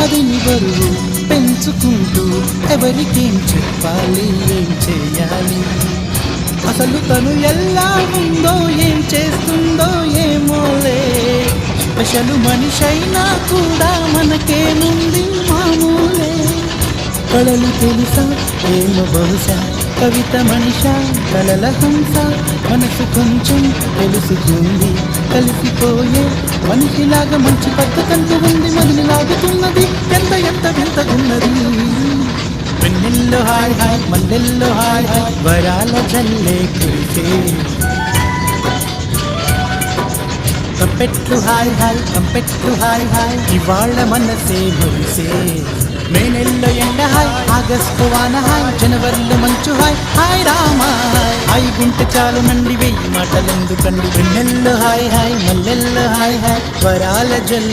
మదిని బరువు పెంచుకుంటూ ఎవరికేం చెప్పాలి, ఏం చేయాలి, అసలు తను ఎలా ఉందో, ఏం చేస్తుందో ఏమోలే. స్పెషల్ మనిషైనా కూడా మనకేముంది మామూలే. కళలు తెలుసా ఏమో బహుశా, కవిత మనిషా కలల హంస, మనసు కొంచెం తెలుసుకుంది కలిసిపోయే మనిషిలాగా మంచి పద్ధతంటూ ఉంది, మదిని లాగుతున్నది ఎంత ఎంత వింతగున్నది. వెన్నెల్లో హాయ్ హాయ్ మల్లెల్లో హాయ్ హాయ్ వరాల జల్లే కురిసే, కంపెట్లు హాయ్ హాయ్ కంపెట్లు హాయ్ హాయ్ ఇవాళ మనసే మురిసే. మే నెలలో ఎండ హాయ్, ఆగస్టు వాన హాయ్, జనవరిలో మంచు హాయ్, హాయ్ రామా హాయ్ గుంటె చాలు నండి వెయ్యి మాటలెందుకండి. వెన్నెల్లో హాయ్ హాయ్ మల్లెల్లో హాయ్ హాయ్ వరాల జల్